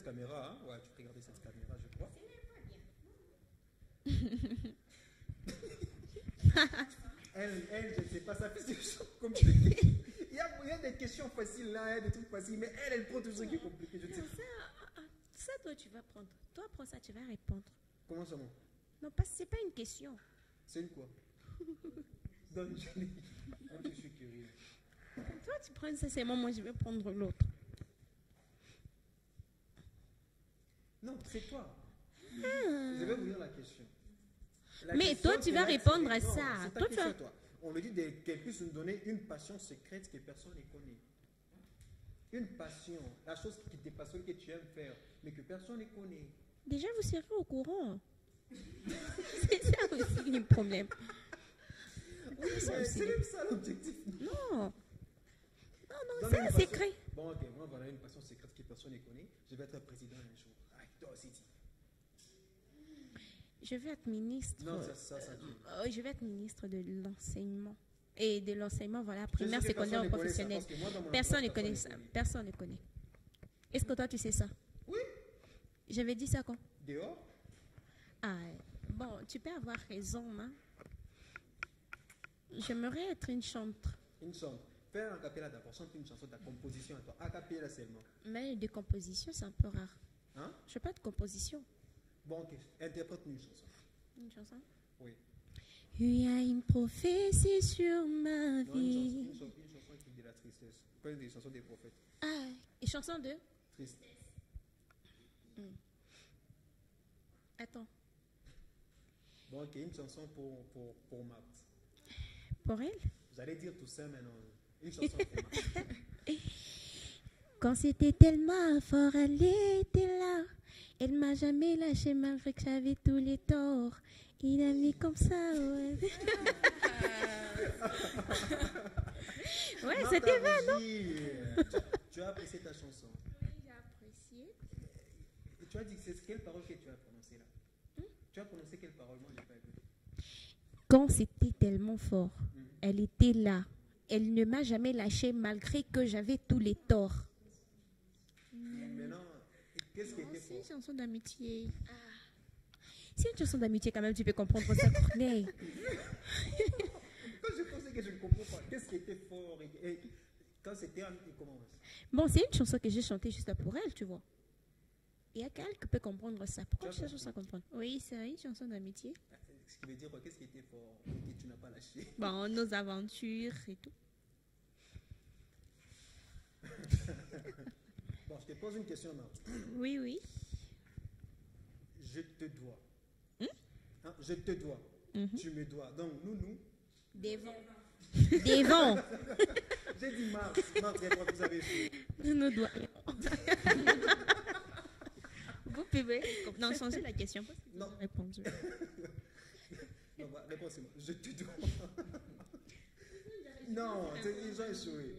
caméra. Hein? Ouais, tu peux regarder cette caméra, je crois. Elle, je ne sais pas, ça fait des choses compliquées. Il y a des questions faciles là, des trucs faciles, mais elle prend toujours ce qui est compliqué. Je ne sais pas. Ça, toi, tu vas prendre. Toi, prends ça, tu vas répondre. Comment ça, moi? Non, parce que c'est pas une question. C'est une quoi? Donne, je suis curieux. Toi, tu prends ça, c'est moi, je vais prendre l'autre. Non, c'est toi. Je vais vous lire la question. La Mais question, toi, tu c'est vas là, répondre c'est- à non, ça. c'est ta Toi, tu question, vas- toi. On lui dit qu'elle puisse nous donner une passion secrète que personne ne connaît. Une passion, la chose qui te passionne, que tu aimes faire, mais que personne ne connaît. Déjà, vous serez au courant. C'est ça aussi le problème. Oui, c'est même ça l'objectif. Non. Non, Donne c'est une un passion. secret. Bon, ok, moi, voilà une passion secrète que personne ne connaît. Je vais être président un jour. Ah, toi aussi, dis. Je vais être ministre. Non, ça Je vais être ministre de l'enseignement. Et de l'enseignement, voilà, Je primaire, sais que secondaire, personne ne connaît ça, professionnel. parce que moi, dans mon Personne ne entourage, connaît ça. Personne ne connaît. Est-ce que toi, tu sais ça? Oui. J'avais dit ça quand? Dehors? Ah, bon, tu peux avoir raison, hein. J'aimerais être une chantre. Une chanson. Fais un acapella d'abord. Chante une chanson de ta composition à toi. Acapella seulement. Mais de composition, c'est un peu rare. Hein? Je fais pas de composition. Bon, ok. Interprète-nous une chanson. Une chanson? Oui. Il y a une prophétie sur ma Non, vie. une chanson qui dit de la tristesse. Pas des chansons des prophètes. Ah, une chanson de? Triste. Attends. Bon, ok. Une chanson pour Marthe. Pour elle? J'allais dire tout ça, mais non. Une chanson pour Marthe. Quand c'était tellement fort, elle était là. Elle m'a jamais lâché malgré que j'avais tous les torts. Il a mis comme ça, ouais. Ouais, Marthe c'était a vrai, non? réagi. Tu as apprécié ta chanson. Oui, j'ai apprécié. Et tu as dit, c'est quelle parole que tu as prononcée là? Tu as prononcé quelle parole? Moi, je n'ai pas écouté. Quand c'était tellement fort, elle était là. Elle ne m'a jamais lâché malgré que j'avais tous les torts. Maintenant, qu'est-ce qui était C'est fort? une chanson d'amitié. C'est une chanson d'amitié quand même, tu peux comprendre ça, Corneille. Quand je pensais que je ne comprends pas, qu'est-ce qui était fort et quand c'était il commence. Bon, c'est une chanson que j'ai chantée juste pour elle, tu vois. Il y a quelqu'un qui peut comprendre ça. Pourquoi tu cherches à comprendre? Oui, c'est une chanson d'amitié. Ce qui veut dire quoi? Qu'est-ce qui était fort et que tu n'as pas lâché? Bon, nos aventures et tout. Bon, je te pose une question, Marthe. Oui, oui. Je te dois. Hein, je te dois. Tu me dois. Donc, nous. Des vents. Des vents. J'ai dit Marthe. Marthe, réponds, vous avez fait. Nous nous doit. Vous pouvez non, changer la question parce que Non. vous avez répondu. Non, bah, réponds-moi. Je te dois. Non, ils ont échoué.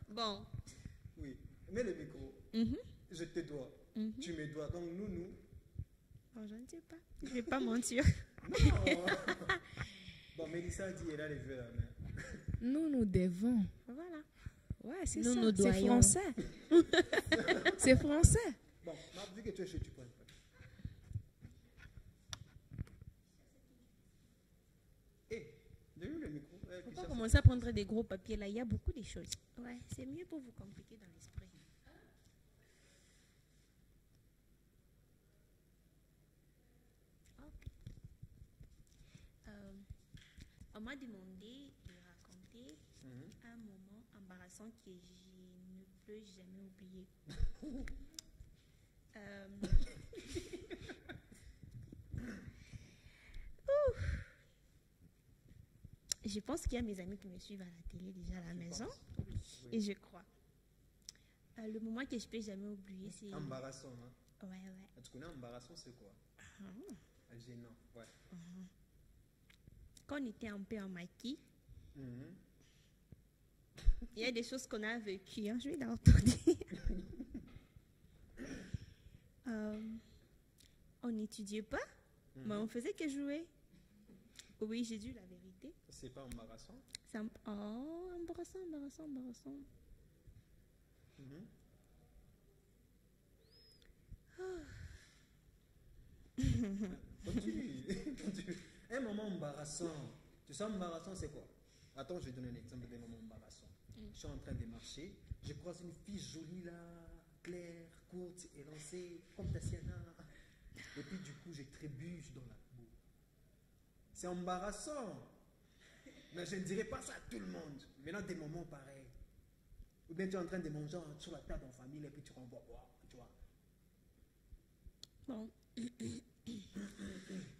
Bon. Oui. Mets le micro. Mhm, Je te dois. mhm. Tu me dois. Donc nous. Bon, je ne sais pas. Je ne vais pas mentir. Non. Bon, Mélissa dit elle a les jeux à la main. Nous devons. Voilà. Ouais, c'est Nous ça. nous C'est doyons. français. C'est français. Bon, vu que tu es chaud, tu prends. Eh, donne-lui le micro. Il ne faut pas commencer à prendre des gros papiers là. Il y a beaucoup de choses. Ouais, c'est mieux pour vous compliquer dans l'esprit. Ok. On m'a demandé de raconter un moment embarrassant que je ne peux jamais oublier. Euh, ouf. Je pense qu'il y a mes amis qui me suivent à la télé déjà à la maison. Et je crois. Le moment que je ne peux jamais oublier, c'est... Embarrassant, hein. Ouais, ouais. Tu connais embarrassant, c'est quoi? Gênant, ouais. Quand on était un peu en maquis, Mhm. il y a des choses qu'on a vécues. Hein, je vais leur dire. On n'étudiait pas, mais on faisait que jouer. Oui, j'ai dit la vérité. C'est pas embarrassant? C'est oh, embarrassant. Mhm. Continue. Un moment embarrassant. Tu sais, embarrassant, c'est quoi? Attends, je vais donner un exemple d'un moment embarrassant. Je suis en train de marcher, je croise une fille jolie là, claire, courte, élancée, comme Tatiana. Et puis du coup, je trébuche dans la boue. C'est embarrassant. Mais je ne dirais pas ça à tout le monde. Maintenant, des moments pareils. Ou bien tu es en train de manger sur la table en famille et puis tu renvoies, tu vois. Bon.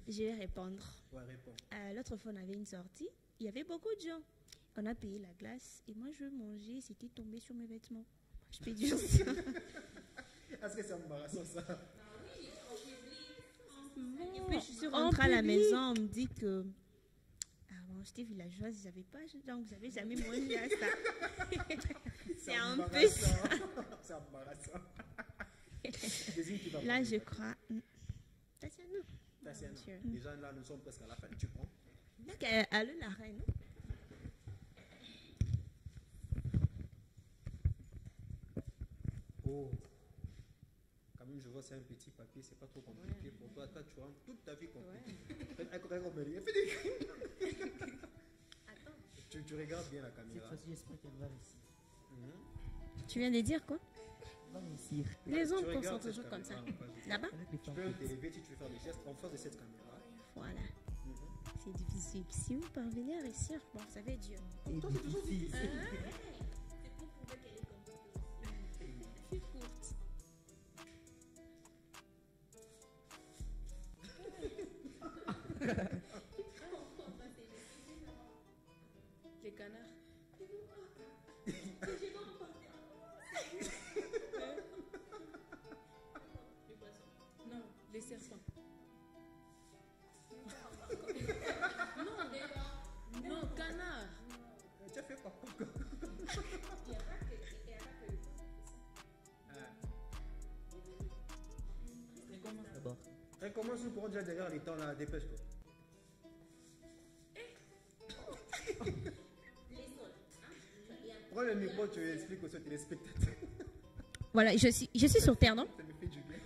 Je vais répondre. Ouais, réponds. L'autre fois, on avait une sortie. Il y avait beaucoup de gens. On a payé la glace. Et moi, je mangeais. C'était tombé sur mes vêtements. Je peux dire ça. Est-ce que c'est embarrassant ça? Et puis, je suis rentrée à la maison. On me dit que... Ah bon, j'étais villageoise. J'avais pas... Donc, j'avais jamais mangé à ça. C'est un peu ça. C'est embarrassant. Désigne qui va Là, prendre. je crois... Tatiana. Tatiana. Monsieur. Déjà là, nous sommes presque à la fin. Tu prends. Donc, elle a la reine. Oh. Quand même, je vois c'est un petit papier, c'est pas trop compliqué pour toi. Toi, tu rentres toute ta vie compliquée. Attends. Tu regardes bien la Cette caméra. fois-ci, j'espère qu'elle va réussir. Tu viens de dire quoi? Elle va réussir. Les Tu hommes regardes sont cette toujours comme ça. caméra, en face. Là-bas? Avec les Tu femmes. peux t'élever si tu veux faire des gestes en face de cette caméra. Voilà. C'est difficile. Si vous parvenez à réussir, bon, ça va être dur. Et Toi, c'est toujours difficile. C'est pour prouver qu'elle est compliquée. Je suis courte. Les canards. Non, les serpents. Non, canard. Tu as fait quoi? Elle commence d'abord. Recommence, nous pourrons déjà derrière les temps là, dépêche-toi. Prends le micro, tu expliques aux téléspectateurs. Voilà, je suis sur Terre, non? Ça me fait du bien.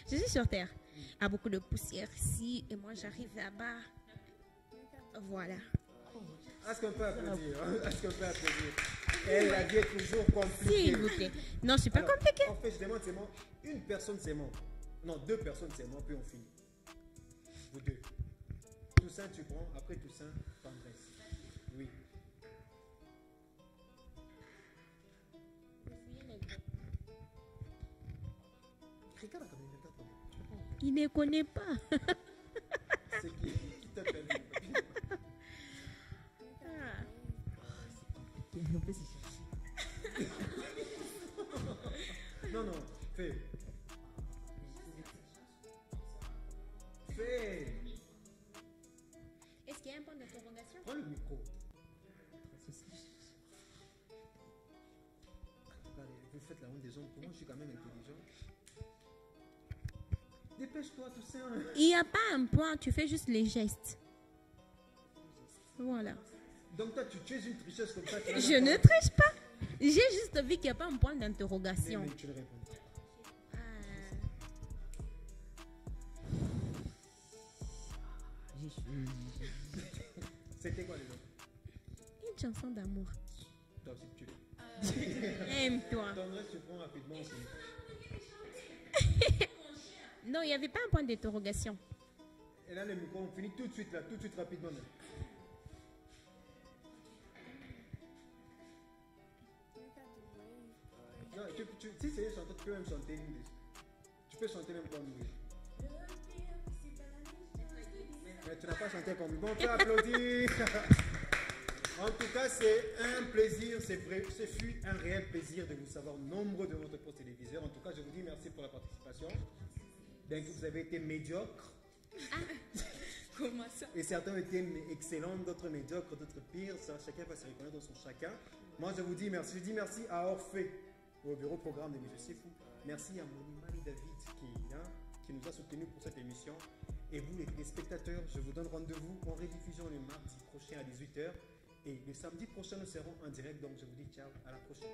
Je suis sur Terre. Il y a beaucoup de poussière ici et moi j'arrive là-bas. Voilà. Est-ce qu'on peut applaudir? Est-ce qu'on peut applaudir? Elle a dit toujours compliqué. S'il vous plaît. Non, c'est pas Alors, compliqué. En fait, je demande seulement une personne, c'est bon. Non, deux personnes, c'est bon, puis on finit. Vous deux. Toussaint, tu prends. Après Toussaint, tendresse. Oui. Regarde la caméra, regarde la caméra. Il ne connaît pas. C'est qui t'appelle? Ah. On peut s'y chercher. Non, non, fais. Fais. Est-ce qu'il y a un point d'interrogation? Prends le micro. Regardez, vous faites la honte des gens. Pour moi, je suis quand même intelligent. Dépêche-toi, Toussaint. Il n'y a pas un point, tu fais juste les gestes. Voilà. Donc toi, tu es une tricheuse comme ça. Je ne triche pas. J'ai juste vu qu'il n'y a pas un point d'interrogation. Mais tu ne réponds pas. C'était quoi les autres? Une chanson d'amour. Toi aussi, tu Aime-toi. ton reste, tu prends rapidement aussi. Non, il n'y avait pas un point d'interrogation. Et là, le micro, on finit tout de suite, là, tout de suite, rapidement. Là. Non, si c'est une chanteuse, tu peux même chanter une. Tu peux chanter même comme lui. Mais tu n'as pas chanté comme lui. Bon, on peut applaudir. En tout cas, c'est un plaisir, c'est vrai, ce fut un réel plaisir de vous savoir nombreux de votre poste téléviseur. En tout cas, je vous dis merci pour la participation. Bien que vous avez été médiocres. Comment ça? Et certains étaient excellents, d'autres médiocres, d'autres pires. Ça, chacun va se reconnaître dans son chacun. Moi, je vous dis merci. Je dis merci à Orphée, au bureau programme de M. Sifou. Merci à Moni Marie David qui nous a soutenus pour cette émission. Et vous, les téléspectateurs, je vous donne rendez-vous en rediffusion le mardi prochain à 18h. Et le samedi prochain, nous serons en direct. Donc, je vous dis ciao, à la prochaine.